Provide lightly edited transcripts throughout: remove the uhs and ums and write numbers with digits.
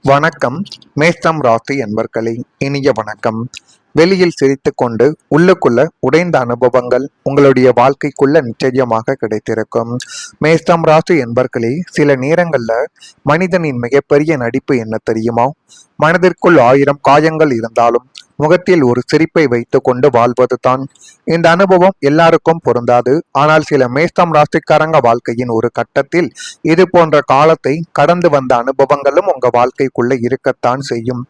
வணக்கம். மேஷம் ராசி என்பர்களே, இனிய வணக்கம். வெளியில் சிரித்துக்கொண்டு உள்ளுக்குள்ள உடைந்த அனுபவங்கள் உங்களுடைய வாழ்க்கைக்குள்ள நிச்சயமாக கிடைத்திருக்கும். மேஷம் ராசி என்பர்களே, சில நேரங்கள்ல மனிதனின் மிகப்பெரிய நடிப்பு என்ன தெரியுமா? மனதிற்குள் 1000 காயங்கள் இருந்தாலும் முகத்தில் ஒரு சிரிப்பை வைத்துக் கொண்டு வாழ்வது தான். இந்த அனுபவம் எல்லாருக்கும் பொருந்தாது. ஆனால் சில மேஷம் ராசிக்காரங்க வாழ்க்கையின் ஒரு கட்டத்தில் இது போன்ற காலத்தை கடந்து வந்த அனுபவங்களும் உங்க வாழ்க்கைக்குள்ள இருக்கத்தான் செய்யும்.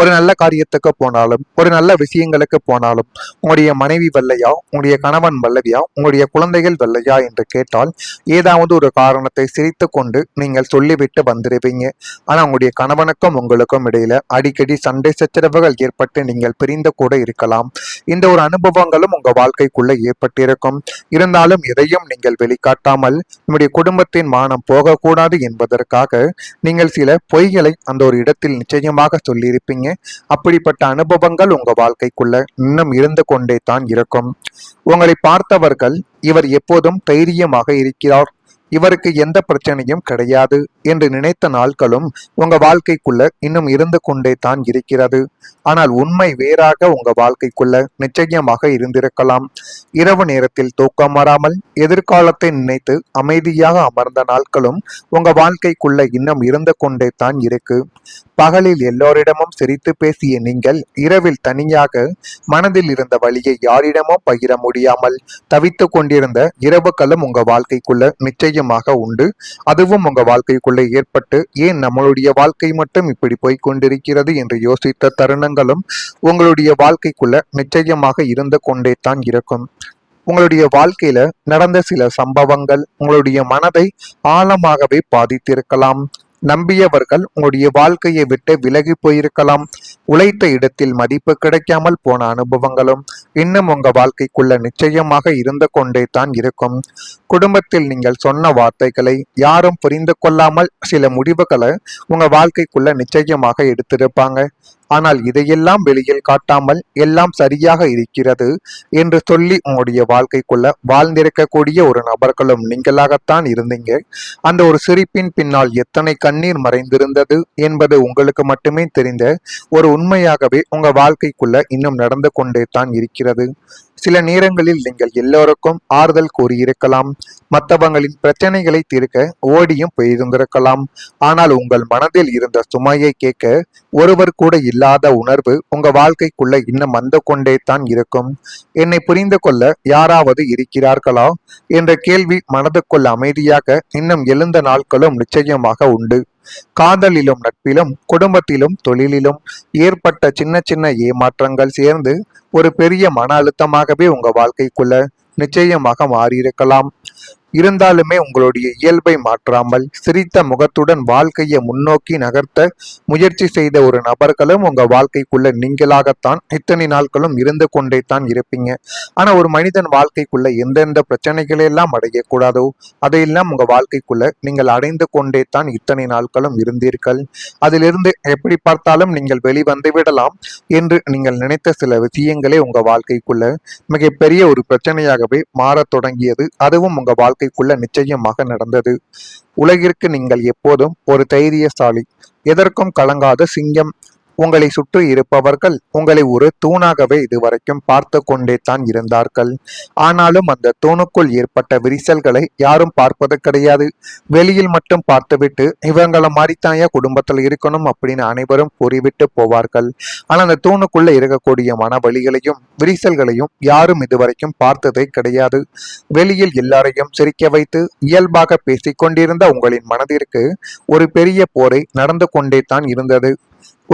ஒரு நல்ல காரியத்துக்கு போனாலும், ஒரு நல்ல விஷயங்களுக்கு போனாலும், உங்களுடைய மனைவி வெள்ளையா, உங்களுடைய கணவன் வெள்ளையா, உங்களுடைய குழந்தைகள் வெள்ளையா என்று கேட்டால் ஏதாவது ஒரு காரணத்தை சிரித்து கொண்டு நீங்கள் சொல்லிவிட்டு வந்துடுவீங்க. ஆனா உங்களுடைய கணவனுக்கும் உங்களுக்கும் இடையில அடிக்கடி சண்டை சச்சரவுகள் ஏற்பட்டு நீங்கள் பிரிந்து கூட இருக்கலாம். இந்த ஒரு அனுபவங்களும் உங்க வாழ்க்கைக்குள்ள ஏற்பட்டிருக்கும். இருந்தாலும் எதையும் நீங்கள் வெளிக்காட்டாமல் நம்முடைய குடும்பத்தின் மானம் போகக்கூடாது என்பதற்காக நீங்கள் சில பொய்களை அந்த ஒரு இடத்தில் நிச்சயமாக சொல்லியிருப்பீங்க. அப்படிப்பட்ட அனுபவங்கள் உங்க வாழ்க்கைக்குள்ள இன்னும் இருந்து கொண்டே தான் இருக்கும். உங்களை பார்த்தவர்கள் இவர் எப்போதும் தைரியமாக இருக்கிறார், இவருக்கு எந்த பிரச்சனையும் கிடையாது என்று நினைத்த நாட்களும் உங்க வாழ்க்கைக்குள்ள இன்னும் இருந்து கொண்டே தான் இருக்கிறது. ஆனால் உண்மை வேறாக உங்க வாழ்க்கைக்குள்ள நிச்சயமாக இருந்திருக்கலாம். இரவு நேரத்தில் தூக்கம் வராமல் எதிர்காலத்தை நினைத்து அமைதியாக அமர்ந்த நாட்களும் உங்க வாழ்க்கைக்குள்ள இன்னும் இருந்து கொண்டே தான் இருக்கு. பகலில் எல்லோரிடமும் சிரித்து பேசிய நீங்கள் இரவில் தனியாக மனதில் இருந்த வழியை யாரிடமும் பகிர முடியாமல் தவித்து கொண்டிருந்த இரவுகளும் உங்க வாழ்க்கைக்குள்ள நிச்சயமாக உண்டு. அதுவும் உங்க வாழ்க்கைக்குள்ள ஏற்பட்டு ஏன் நம்மளுடைய வாழ்க்கை மட்டும் இப்படி போய்கொண்டிருக்கிறது என்று யோசித்த தருணங்களும் உங்களுடைய வாழ்க்கைக்குள்ள நிச்சயமாக இருந்து கொண்டே தான் இருக்கும். உங்களுடைய வாழ்க்கையில நடந்த சில சம்பவங்கள் உங்களுடைய மனதை ஆழமாகவே பாதித்திருக்கலாம். நம்பியவர்கள் உங்களுடைய வாழ்க்கையை விட்டு விலகி போயிருக்கலாம். உழைத்த இடத்தில் மதிப்பு கிடைக்காமல் போன அனுபவங்களும் இன்னும் உங்க வாழ்க்கைக்குள்ள நிச்சயமாக இருந்து கொண்டே தான் இருக்கும். குடும்பத்தில் நீங்கள் சொன்ன வார்த்தைகளை யாரும் புரிந்து கொள்ளாமல் சில முடிவுகளை உங்க வாழ்க்கைக்குள்ள நிச்சயமாக எடுத்திருப்பாங்க. ஆனால் இதையெல்லாம் வெளியில் காட்டாமல் எல்லாம் சரியாக இருக்கிறது என்று சொல்லி உங்களுடைய வாழ்க்கைக்குள்ள வாழ்ந்திருக்கக்கூடிய ஒரு நபர்களும் நீங்களாகத்தான் இருந்தீங்க. அந்த ஒரு சிரிப்பின் பின்னால் எத்தனை கண்ணீர் மறைந்திருந்தது என்பது உங்களுக்கு மட்டுமே தெரிந்த ஒரு உண்மையாகவே உங்க வாழ்க்கைக்குள்ள இன்னும் நடந்து கொண்டே தான் இருக்கிறது. சில நேரங்களில் நீங்கள் எல்லோருக்கும் ஆறுதல் கூறியிருக்கலாம், மற்றவங்களின் பிரச்சனைகளை தீர்க்க ஓடியும் போயிருந்திருக்கலாம். ஆனால் உங்கள் மனதில் இருந்த சுமையை கேட்க ஒருவர் கூட இல்லாத உணர்வு உங்க வாழ்க்கைக்குள்ள இன்னும் வந்து கொண்டே தான் இருக்கும். என்னை புரிந்து கொள்ள யாராவது இருக்கிறார்களா என்ற கேள்வி மனதுக்குள்ள அமைதியாக இன்னும் எழுந்த நாட்களும் நிச்சயமாக உண்டு. காதலிலும் நட்பிலும் குடும்பத்திலும் தொழிலிலும் ஏற்பட்ட சின்ன சின்ன ஏமாற்றங்கள் சேர்ந்து ஒரு பெரிய மன அழுத்தமாகவே உங்க வாழ்க்கைக்குள்ள நிச்சயமாக மாறியிருக்கலாம். இருந்தாலுமே உங்களுடைய இயல்பை மாற்றாமல் சிரித்த முகத்துடன் வாழ்க்கையை முன்னோக்கி நகர்த்த முயற்சி செய்த ஒரு நபர்களும் உங்க வாழ்க்கைக்குள்ள நீங்களாகத்தான் இத்தனை நாட்களும் இருந்து கொண்டே தான் இருப்பீங்க. ஆனா ஒரு மனிதன் வாழ்க்கைக்குள்ள எந்தெந்த பிரச்சனைகளை எல்லாம் அடையக்கூடாதோ அதையெல்லாம் உங்க வாழ்க்கைக்குள்ள நீங்கள் அடைந்து கொண்டே தான் இத்தனை நாட்களும் இருந்தீர்கள். அதிலிருந்து எப்படி பார்த்தாலும் நீங்கள் வெளிவந்து விடலாம் என்று நீங்கள் நினைத்த சில விஷயங்களே உங்க வாழ்க்கைக்குள்ள மிகப்பெரிய ஒரு பிரச்சனையாகவே மாறத் தொடங்கியது. அதுவும் உங்க வாழ்க்கைக்குள்ள நிச்சயமாக நடந்தது. உலகிற்கு நீங்கள் எப்போதும் ஒரு தைரியசாலி, எதற்கும் கலங்காத சிங்கம். உங்களை சுற்றி இருப்பவர்கள் உங்களை ஒரு தூணாகவே இதுவரைக்கும் பார்த்து கொண்டே தான் இருந்தார்கள். ஆனாலும் அந்த தூணுக்குள் ஏற்பட்ட விரிசல்களை யாரும் பார்ப்பது கிடையாது. வெளியில் மட்டும் பார்த்துவிட்டு இவங்கள மாதிரித்தாயா குடும்பத்தில் இருக்கணும் அப்படின்னு அனைவரும் கூறிவிட்டு போவார்கள். ஆனால் அந்த தூணுக்குள்ள இருக்கக்கூடிய மனவழிகளையும் விரிசல்களையும் யாரும் இதுவரைக்கும் பார்த்ததே கிடையாது. வெளியில் எல்லாரையும் சிரிக்க வைத்து இயல்பாக பேசிக்கொண்டிருந்த உங்களின் மனதிற்கு ஒரு பெரிய போரை நடந்து கொண்டே தான் இருந்தது.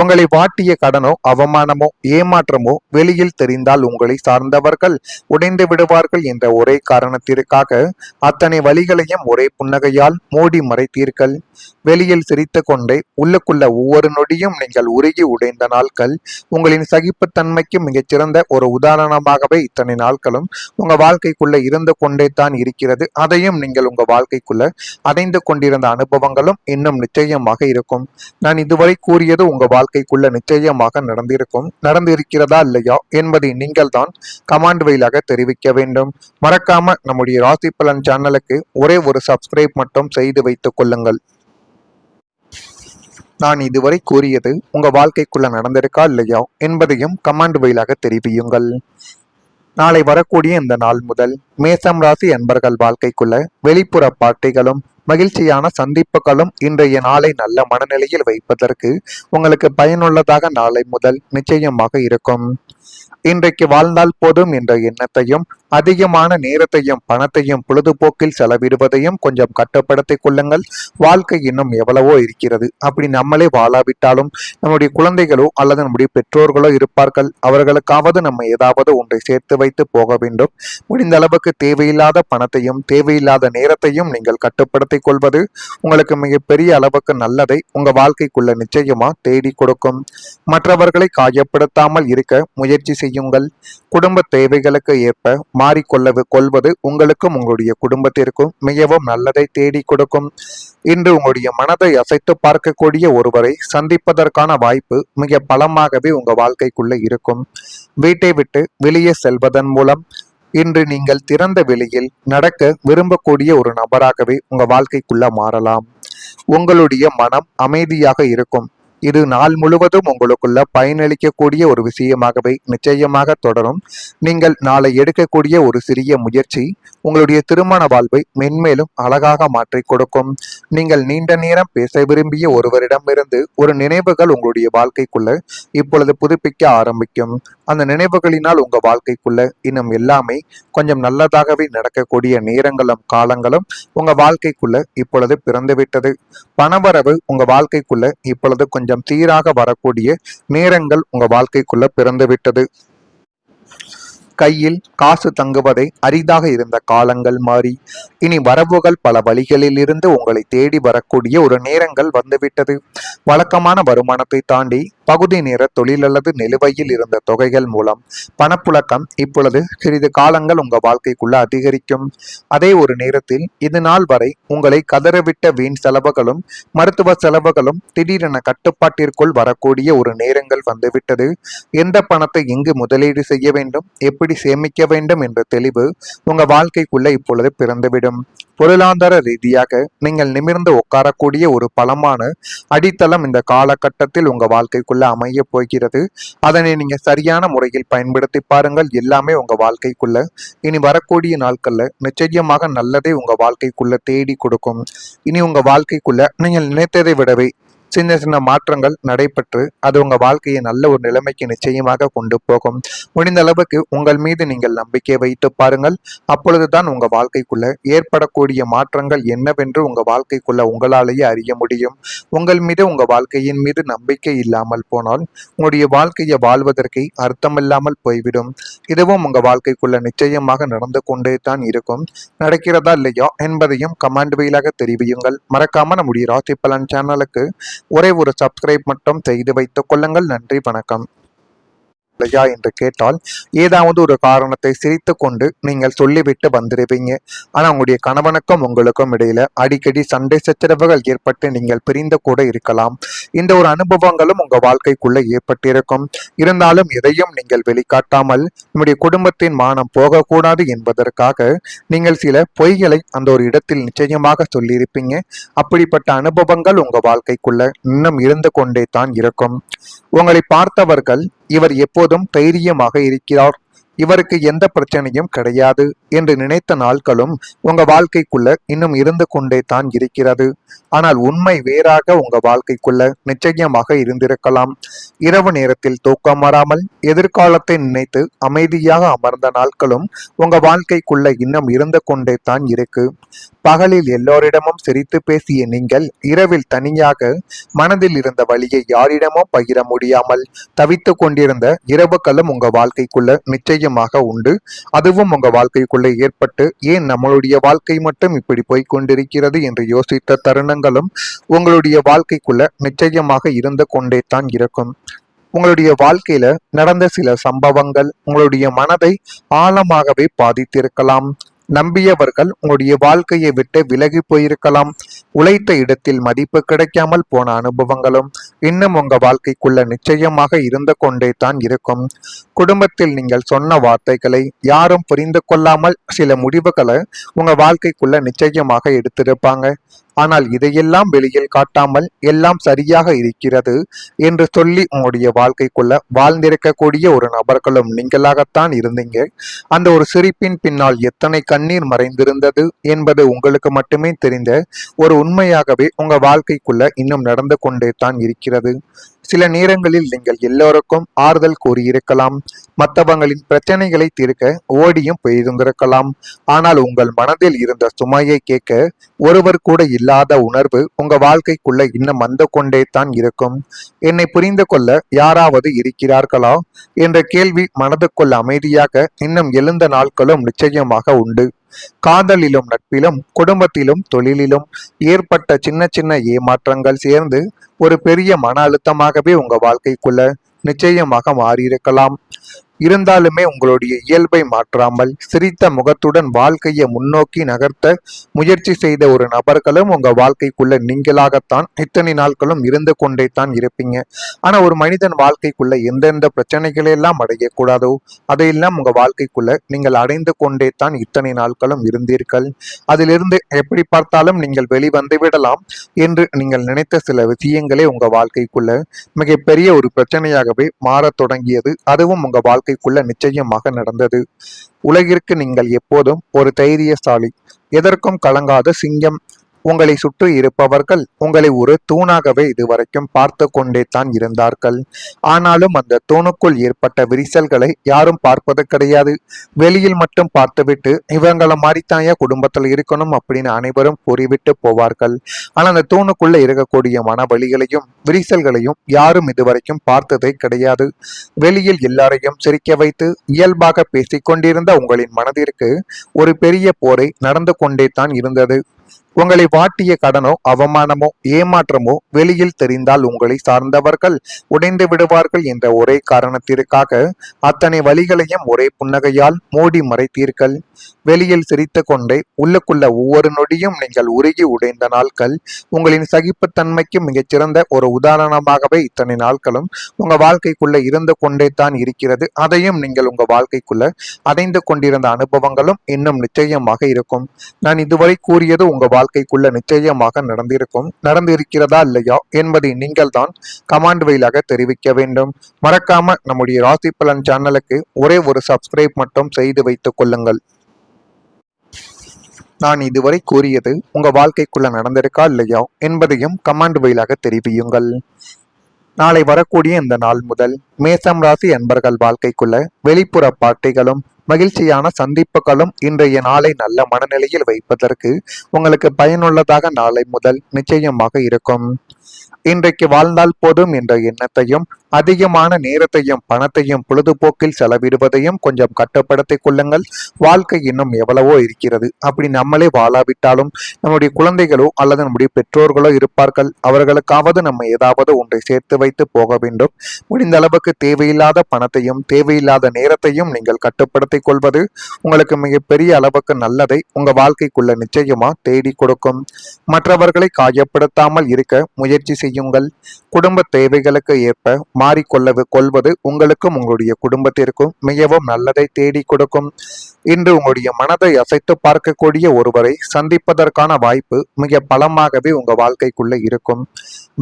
உங்களை வாட்டிய கடனோ அவமானமோ ஏமாற்றமோ வெளியில் தெரிந்தால் உங்களை சார்ந்தவர்கள் உடைந்து விடுவார்கள் என்ற ஒரே காரணத்திற்காக அத்தனை வழிகளையும் ஒரே புன்னகையால் மூடி மறைத்தீர்கள். வெளியில் சிரித்து கொண்டே உள்ளுக்குள்ள ஒவ்வொரு நொடியும் நீங்கள் உருகி உடைந்த நாட்கள் உங்களின் சகிப்புத்தன்மைக்கு மிகச்சிறந்த ஒரு உதாரணமாகவே இத்தனை நாட்களும் உங்க வாழ்க்கைக்குள்ள இருந்து கொண்டே தான் இருக்கிறது. அதையும் நீங்கள் உங்க வாழ்க்கைக்குள்ள அடைந்து கொண்டிருந்த அனுபவங்களும் இன்னும் நிச்சயமாக இருக்கும். நான் இதுவரை கூறியது உங்க வாழ்க்கைக்குள்ள நிச்சயமாக நடந்திருக்கிறதா இல்லையா என்பதை நீங்கள் தான் கமெண்ட் வழியாக தெரிவிக்க வேண்டும். மறக்காம நம்முடைய ராசி பலன் சேனலுக்கு ஒரே ஒரு சப்ஸ்கிரைப் மட்டும் செய்து வைத்துக் கொள்ளுங்கள். நான் இதுவரை கூறியது உங்க வாழ்க்கைக்குள்ள நடந்திருக்கா இல்லையா என்பதையும் கமெண்ட் வழியாக தெரிவியுங்கள். நாளை வரக்கூடிய இந்த நாள் முதல் மேசம் ராசி அன்பர்கள் வாழ்க்கைக்குள்ள வெளிப்புற பார்ட்டிகளும் மகிழ்ச்சியான சந்திப்புகளும் இன்றைய நாளை நல்ல மனநிலையில் வைப்பதற்கு உங்களுக்கு பயனுள்ளதாக நாளை முதல் நிச்சயமாக இருக்கும். இன்றைக்கு வாழ்ந்தால் போதும் என்ற எண்ணத்தையும் அதிகமான நேரத்தையும் பணத்தையும் பொழுதுபோக்கில் செலவிடுவதையும் கொஞ்சம் கட்டுப்படுத்திக் கொள்ளுங்கள். வாழ்க்கை இன்னும் எவ்வளவோ இருக்கிறது. அப்படி நம்மளே வாழாவிட்டாலும் நம்முடைய குழந்தைகளோ அல்லது நம்முடைய பெற்றோர்களோ இருப்பார்கள். அவர்களுக்காவது நம்ம ஏதாவது ஒன்றை சேர்த்து வைத்து போக வேண்டும். முடிந்த அளவுக்கு தேவையில்லாத பணத்தையும் தேவையில்லாத நேரத்தையும் நீங்கள் கட்டுப்படுத்திக் கொள்வது உங்களுக்கு மிகப்பெரிய அளவுக்கு நல்லதை உங்க வாழ்க்கைக்குள்ள நிச்சயமா தேடி கொடுக்கும். மற்றவர்களை காயப்படுத்தாமல் இருக்க முயற்சி செய்யுங்கள். குடும்ப தேவைகளுக்கு ஏற்ப கொள்வது உங்களுக்கும் உங்களுடைய குடும்பத்திற்கும் மிகவும் நல்லதை தேடி கொடுக்கும். இன்று உங்களுடைய மனதை அசைத்து பார்க்கக்கூடிய ஒருவரை சந்திப்பதற்கான வாய்ப்பு மிக பலமாகவே உங்க வாழ்க்கைக்குள்ள இருக்கும். வீட்டை விட்டு வெளியே செல்வதன் மூலம் இன்று நீங்கள் திறந்த வெளியில் நடக்க விரும்பக்கூடிய ஒரு நபராகவே உங்க வாழ்க்கைக்குள்ள மாறலாம். உங்களுடைய மனம் அமைதியாக இருக்கும். இது நாள் முழுவதும் உங்களுக்குள்ள பயனளிக்கக்கூடிய ஒரு விஷயமாகவே நிச்சயமாக தொடரும். நீங்கள் நாளை எடுக்கக்கூடிய ஒரு சிறிய முயற்சி உங்களுடைய திருமண வாழ்வை மென்மேலும் அழகாக மாற்றி கொடுக்கும். நீங்கள் நீண்ட நேரம் பேச விரும்பிய ஒருவரிடமிருந்து ஒரு நினைவுகள் உங்களுடைய வாழ்க்கைக்குள்ள இப்பொழுது புதுப்பிக்க ஆரம்பிக்கும். அந்த நினைவுகளினால் உங்க வாழ்க்கைக்குள்ள இன்னும் எல்லாமே கொஞ்சம் நல்லதாகவே நடக்கக்கூடிய நேரங்களும் காலங்களும் உங்க வாழ்க்கைக்குள்ள இப்பொழுது பிறந்துவிட்டது. பணவரவு உங்க வாழ்க்கைக்குள்ள இப்பொழுது கொஞ்சம் சீராக வரக்கூடிய நேரங்கள் உங்க வாழ்க்கைக்குள்ள பிறந்துவிட்டது. கையில் காசு தங்குவதை அரிதாக இருந்த காலங்கள் மாறி இனி வரவுகள் பல வழிகளில் இருந்து உங்களை தேடி வரக்கூடிய ஒரு நேரங்கள் வந்துவிட்டது. வழக்கமான வருமானத்தை தாண்டி பகுதி நேர தொழில் அல்லது நிலுவையில் இருந்த தொகைகள் மூலம் பணப்புழக்கம் இப்பொழுது சிறிது காலங்கள் உங்க வாழ்க்கைக்குள்ள அதிகரிக்கும். அதே ஒரு நேரத்தில் இது நாள் வரை உங்களை கதறவிட்ட வீண் செலவுகளும் மருத்துவ செலவுகளும் திடீரென கட்டுப்பாட்டிற்குள் வரக்கூடிய ஒரு நேரங்கள் வந்துவிட்டது. எந்த பணத்தை எங்கு முதலீடு செய்ய வேண்டும், எப்படி சேமிக்க வேண்டும் என்ற தெளிவு உங்க வாழ்க்கைக்குள்ள இப்பொழுது பிறந்துவிடும். பொருளாதார ரீதியாக நீங்கள் நிமிர்ந்து உட்காரக்கூடிய ஒரு பலமான அடித்தளம் இந்த காலகட்டத்தில் உங்க வாழ்க்கைக்குள்ள அமைய போகிறது. அதனை நீங்க சரியான முறையில் பயன்படுத்தி பாருங்கள். எல்லாமே உங்க வாழ்க்கைக்குள்ள இனி வரக்கூடிய நாட்கள்ல நிச்சயமாக நல்லதே உங்க வாழ்க்கைக்குள்ள தேடி கொடுக்கும். இனி உங்க வாழ்க்கைக்குள்ள நீங்கள் நினைத்ததை விடவே சின்ன சின்ன மாற்றங்கள் நடைபெற்று அது உங்க வாழ்க்கையை நல்ல ஒரு நிலைமைக்கு நிச்சயமாக கொண்டு போகும். முடிந்த அளவுக்கு உங்கள் மீது நீங்கள் நம்பிக்கை வைத்து பாருங்கள். அப்பொழுதுதான் உங்க வாழ்க்கைக்குள்ள ஏற்படக்கூடிய மாற்றங்கள் என்னவென்று உங்க வாழ்க்கைக்குள்ள உங்களாலேயே அறிய முடியும். உங்கள் மீது உங்க வாழ்க்கையின் மீது நம்பிக்கை இல்லாமல் போனால் உங்களுடைய வாழ்க்கையை வாழ்வதற்கு அர்த்தமில்லாமல் போய்விடும். இதுவும் உங்க வாழ்க்கைக்குள்ள நிச்சயமாக நடந்து கொண்டே தான் இருக்கும். நடக்கிறதா இல்லையா என்பதையும் கமெண்ட் வழியாக தெரிவியுங்கள். மறக்காம நம்முடைய ராசி பலன் சேனலுக்கு ஒரே ஒரு சப்ஸ்கிரைப் மட்டும் செய்து வைத்துக் கொள்ளுங்கள். நன்றி, வணக்கம். இல்லையா என்று கேட்டால் ஏதாவது ஒரு காரணத்தை சிரித்து கொண்டு நீங்கள் சொல்லிவிட்டு வந்துடுவீங்க. ஆனா உங்களுடைய கணவனுக்கும் உங்களுக்கும் இடையில அடிக்கடி சண்டை சச்சரவுகள் ஏற்பட்டு நீங்கள் பிரிந்து கூட இருக்கலாம். இந்த ஒரு அனுபவங்களும் உங்க வாழ்க்கைக்குள்ள ஏற்பட்டிருக்கும். இருந்தாலும் எதையும் நீங்கள் வெளிக்காட்டாமல் நம்முடைய குடும்பத்தின் மானம் போகக்கூடாது என்பதற்காக நீங்கள் சில பொய்களை அந்த ஒரு இடத்தில் நிச்சயமாக சொல்லியிருப்பீங்க. அப்படிப்பட்ட அனுபவங்கள் உங்க வாழ்க்கைக்குள்ள இன்னும் இருந்து கொண்டே தான் இருக்கும். உங்களை பார்த்தவர்கள் இவர் எப்போதும் தைரியமாக இருக்கிறார், இவருக்கு எந்த பிரச்சனையும் கிடையாது என்று நினைத்த நாட்களும் உங்க வாழ்க்கைக்குள்ள இன்னும் இருந்து கொண்டே தான் இருக்கிறது. ஆனால் உண்மை வேறாக உங்க வாழ்க்கைக்குள்ள நிச்சயமாக இருந்திருக்கலாம். இரவு நேரத்தில் தூக்கம் வராமல் எதிர்காலத்தை நினைத்து அமைதியாக அமர்ந்த நாட்களும் உங்க வாழ்க்கைக்குள்ள இன்னும் இருந்து கொண்டே தான் இருக்கு. பகலில் எல்லோரிடமும் சிரித்து பேசிய நீங்கள் இரவில் தனியாக மனதில் இருந்த வழியை யாரிடமும் பகிர முடியாமல் தவித்து கொண்டிருந்த இரவுகளும் உங்க வாழ்க்கைக்குள்ள நிச்சயமாக உண்டு. அதுவும் உங்க வாழ்க்கைக்குள்ள ஏற்பட்டு ஏன் நம்மளுடைய வாழ்க்கை மட்டும் இப்படி போய்கொண்டிருக்கிறது என்று யோசித்த தருணங்களும் உங்களுடைய வாழ்க்கைக்குள்ள நிச்சயமாக இருந்து கொண்டே தான் இருக்கும். உங்களுடைய வாழ்க்கையில நடந்த சில சம்பவங்கள் உங்களுடைய மனதை ஆழமாகவே பாதித்திருக்கலாம். நம்பியவர்கள் உங்களுடைய வாழ்க்கையை விட்டு விலகி போயிருக்கலாம். உழைத்த இடத்தில் மதிப்பு கிடைக்காமல் போன அனுபவங்களும் இன்னும் உங்க வாழ்க்கைக்குள்ள நிச்சயமாக இருந்து கொண்டே தான் இருக்கும். குடும்பத்தில் நீங்கள் சொன்ன வார்த்தைகளை யாரும் புரிந்து கொள்ளாமல் சில முடிவுகளை உங்க வாழ்க்கைக்குள்ள நிச்சயமாக எடுத்திருப்பாங்க. ஆனால் இதையெல்லாம் வெளியில் காட்டாமல் எல்லாம் சரியாக இருக்கிறது என்று சொல்லி உங்களுடைய வாழ்க்கைக்குள்ள வாழ்ந்திருக்கக்கூடிய ஒரு நபர்களும் நீங்களாகத்தான் இருந்தீங்க. அந்த ஒரு சிரிப்பின் பின்னால் எத்தனை கண்ணீர் மறைந்திருந்தது என்பது உங்களுக்கு மட்டுமே தெரிந்த ஒரு உண்மையாகவே உங்க வாழ்க்கைக்குள்ள இன்னும் நடந்து கொண்டே தான் இருக்கிறது. சில நேரங்களில் நீங்கள் எல்லோருக்கும் ஆறுதல் கூறியிருக்கலாம், மற்றவங்களின் பிரச்சனைகளை தீர்க்க ஓடியும் போயிருந்திருக்கலாம். ஆனால் உங்கள் மனதில் இருந்த சுமையை கேட்க ஒருவர் கூட இல்லாத உணர்வு உங்க வாழ்க்கைக்குள்ள இன்னும் வந்து கொண்டே தான் இருக்கும். என்னை புரிந்து கொள்ள யாராவது இருக்கிறார்களா என்ற கேள்வி மனதுக்குள் அமைதியாக இன்னும் எழுந்த நாட்களும் நிச்சயமாக உண்டு. காதலிலும் நட்பிலும் குடும்பத்திலும் தொழிலிலும் ஏற்பட்ட சின்ன சின்ன ஏமாற்றங்கள் சேர்ந்து ஒரு பெரிய மன அழுத்தமாகவே உங்க வாழ்க்கைக்குள்ள நிச்சயமாக மாறியிருக்கலாம். இருந்தாலுமே உங்களுடைய இயல்பை மாற்றாமல் சிரித்த முகத்துடன் வாழ்க்கையை முன்னோக்கி நகர்த்த முயற்சி செய்த ஒரு நபர்களும் உங்க வாழ்க்கைக்குள்ள நீங்களாகத்தான் இத்தனை நாட்களும் இருந்து கொண்டே தான் இருப்பீங்க. ஆனா ஒரு மனிதன் வாழ்க்கைக்குள்ள எந்தெந்த பிரச்சனைகளை எல்லாம் அடையக்கூடாதோ அதையெல்லாம் உங்க வாழ்க்கைக்குள்ள நீங்கள் அடைந்து கொண்டே தான் இத்தனை நாட்களும் இருந்தீர்கள். அதிலிருந்து எப்படி பார்த்தாலும் நீங்கள் வெளிவந்து விடலாம் என்று நீங்கள் நினைத்த சில விஷயங்களே உங்க வாழ்க்கைக்குள்ள மிகப்பெரிய ஒரு பிரச்சனையாகவே மாறத் தொடங்கியது. அதுவும் உங்க வாழ்க்கைக்குள்ள நிச்சயமாக நடந்தது. உலகிற்கு நீங்கள் எப்போதும் ஒரு தைரியசாலி, எதற்கும் கலங்காத சிங்கம். உங்களை சுற்றி இருப்பவர்கள் உங்களை ஒரு தூணாகவே இதுவரைக்கும் பார்த்து கொண்டே தான் இருந்தார்கள். ஆனாலும் அந்த தூணுக்குள் ஏற்பட்ட விரிசல்களை யாரும் பார்ப்பது கிடையாது. வெளியில் மட்டும் பார்த்துவிட்டு இவங்கள மாதிரித்தாயா குடும்பத்தில் இருக்கணும் அப்படின்னு அனைவரும் கூறிவிட்டு போவார்கள். ஆனால் அந்த தூணுக்குள்ள இருக்கக்கூடிய மனவழிகளையும் விரிசல்களையும் யாரும் இதுவரைக்கும் பார்த்ததே கிடையாது. வெளியில் எல்லாரையும் சிரிக்க வைத்து இயல்பாக பேசிக்கொண்டிருந்த உங்களின் மனதிற்கு ஒரு பெரிய போரை நடந்து கொண்டே தான் இருந்தது. உங்களை வாட்டிய கடனோ அவமானமோ ஏமாற்றமோ வெளியில் தெரிந்தால் உங்களை சார்ந்தவர்கள் உடைந்து விடுவார்கள் என்ற ஒரே காரணத்திற்காக அத்தனை வழிகளையும் ஒரே புன்னகையால் மூடி மறைத்தீர்கள். வெளியில் சிரித்து கொண்டே உள்ளுக்குள்ள ஒவ்வொரு நொடியும் நீங்கள் உருகி உடைந்த நாட்கள் உங்களின் சகிப்புத்தன்மைக்கு மிகச்சிறந்த ஒரு உதாரணமாகவே இத்தனை நாட்களும் உங்க வாழ்க்கைக்குள்ள இருந்து கொண்டே தான் இருக்கிறது. அதையும் நீங்கள் உங்க வாழ்க்கைக்குள்ள அடைந்து கொண்டிருந்த அனுபவங்களும் இன்னும் நிச்சயமாக இருக்கும். நான் இதுவரை கூறியது உங்க வாழ்க்கைக்குள்ள நிச்சயமாக நடந்திருக்கிறதா இல்லையா என்பதை நீங்கள் தான் கமெண்ட் வழியாக தெரிவிக்க வேண்டும். மறக்காம நம்முடைய ராசி பலன் சேனலுக்கு ஒரே ஒரு சப்ஸ்கிரைப் மட்டும் செய்து வைத்துக் கொள்ளுங்கள். நான் இதுவரை கூறியது உங்க வாழ்க்கைக்குள்ள நடந்திருக்கா இல்லையா என்பதையும் கமெண்ட் வழியாக தெரிவியுங்கள். நாளை வரக்கூடிய இந்த நாள் முதல் மேசம் ராசி அன்பர்கள் வாழ்க்கைக்குள்ள வெளிப்புற பார்ட்டிகளும் மகிழ்ச்சியான சந்திப்புகளும் இன்றைய நாளை நல்ல மனநிலையில் வைப்பதற்கு உங்களுக்கு பயனுள்ளதாக நாளை முதல் நிச்சயமாக இருக்கும். இன்றைக்கு வாழ்ந்தால் போதும் என்ற எண்ணத்தையும் அதிகமான நேரத்தையும் பணத்தையும் பொழுதுபோக்கில் செலவிடுவதையும் கொஞ்சம் கட்டுப்படுத்திக் கொள்ளுங்கள். வாழ்க்கை இன்னும் எவ்வளவோ இருக்கிறது. அப்படி நம்மளே வாழாவிட்டாலும் நம்முடைய குழந்தைகளோ அல்லது நம்முடைய பெற்றோர்களோ இருப்பார்கள். அவர்களுக்காவது நம்ம ஏதாவது ஒன்றை சேர்த்து வைத்து போக வேண்டும். முடிந்த அளவுக்கு தேவையில்லாத பணத்தையும் தேவையில்லாத நேரத்தையும் நீங்கள் கட்டுப்படுத்திக் கொள்வது உங்களுக்கு மிகப்பெரிய அளவுக்கு நல்லதை உங்க வாழ்க்கைக்குள்ள நிச்சயமா தேடி கொடுக்கும். மற்றவர்களை காயப்படுத்தாமல் இருக்க முயற்சி செய்யுங்கள். குடும்ப தேவைகளுக்கு ஏற்ப கொள்வது உங்களுக்கும் உங்களுடைய குடும்பத்திற்கும் மிகவும் நல்லதை தேடி கொடுக்கும். இன்று உங்களுடைய மனதை அசைத்து பார்க்கக்கூடிய ஒருவரை சந்திப்பதற்கான வாய்ப்பு மிக பலமாகவே உங்க வாழ்க்கைக்குள்ள இருக்கும்.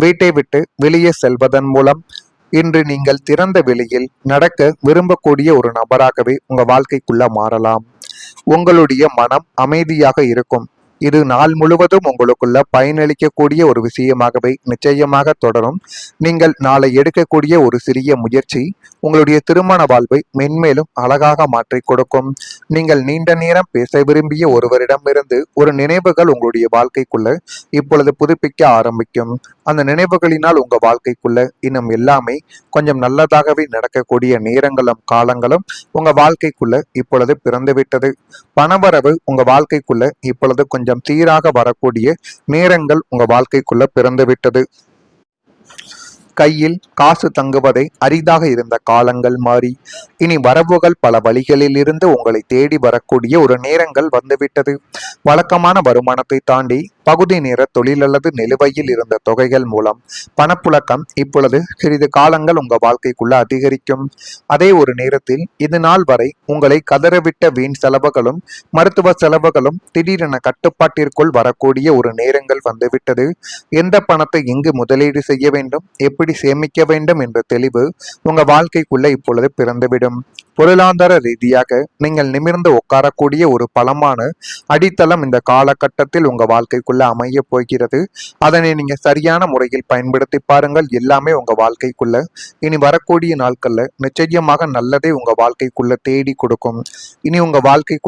வீட்டை விட்டு வெளியே செல்வதன் மூலம் இன்று நீங்கள் திறந்த வெளியில் நடக்க விரும்பக்கூடிய ஒரு நபராகவே உங்க வாழ்க்கைக்குள்ள மாறலாம். உங்களுடைய மனம் அமைதியாக இருக்கும். இது நாள் முழுவதும் உங்களுக்குள்ள பயனளிக்கக்கூடிய ஒரு விஷயமாகவே நிச்சயமாக தொடரும். நீங்கள் நாளை எடுக்கக்கூடிய ஒரு சிறிய முயற்சி உங்களுடைய திருமண வாழ்வை மென்மேலும் அழகாக மாற்றி கொடுக்கும். நீங்கள் நீண்ட நேரம் பேச விரும்பிய ஒருவரிடமிருந்து ஒரு நினைவுகள் உங்களுடைய வாழ்க்கைக்குள்ள இப்பொழுது புதுப்பிக்க ஆரம்பிக்கும். அந்த நினைவுகளினால் உங்க வாழ்க்கைக்குள்ள இன்னும் எல்லாமே கொஞ்சம் நல்லதாகவே நடக்கக்கூடிய நேரங்களும் காலங்களும் உங்க வாழ்க்கைக்குள்ள இப்பொழுது பிறந்துவிட்டது. பணவரவு உங்க வாழ்க்கைக்குள்ள இப்பொழுது கொஞ்சம் சீராக வரக்கூடிய நேரங்கள் உங்க வாழ்க்கைக்குள்ள பிறந்துவிட்டது. கையில் காசு தங்குவதை அரிதாக இருந்த காலங்கள் மாறி இனி வரவுகள் பல வழிகளில் இருந்து உங்களை தேடி வரக்கூடிய ஒரு நேரங்கள் வந்துவிட்டது. வழக்கமான வருமானத்தை தாண்டி பகுதி நேர தொழில் அல்லது நிலுவையில் இருந்த தொகைகள் மூலம் பணப்புழக்கம் இப்பொழுது சிறிது காலங்கள் உங்க வாழ்க்கைக்குள்ள அதிகரிக்கும். அதே ஒரு நேரத்தில் இது நாள் வரை உங்களை கதறவிட்ட வீண் செலவுகளும் மருத்துவ செலவுகளும் திடீரென கட்டுப்பாட்டிற்குள் வரக்கூடிய ஒரு நேரங்கள் வந்துவிட்டது. எந்த பணத்தை எங்கு முதலீடு செய்ய வேண்டும், எப்படி சேமிக்க வேண்டும் என்ற தெளிவு உங்க வாழ்க்கைக்குள்ள இப்பொழுது பிறந்துவிடும். பொருளாதார ரீதியாக நீங்கள் நிமிர்ந்து உட்காரக்கூடிய ஒரு பலமான அடித்தளம் இந்த காலகட்டத்தில் உங்க வாழ்க்கைக்குள்ள அமைய போகிறது. அதனை நீங்க சரியான முறையில் பயன்படுத்தி பாருங்கள். எல்லாமே உங்க வாழ்க்கைக்குள்ள இனி வரக்கூடிய நாட்கள்ல நிச்சயமாக நல்லதே உங்க வாழ்க்கைக்குள்ள தேடி கொடுக்கும். இனி உங்க வாழ்க்கைக்குள்ள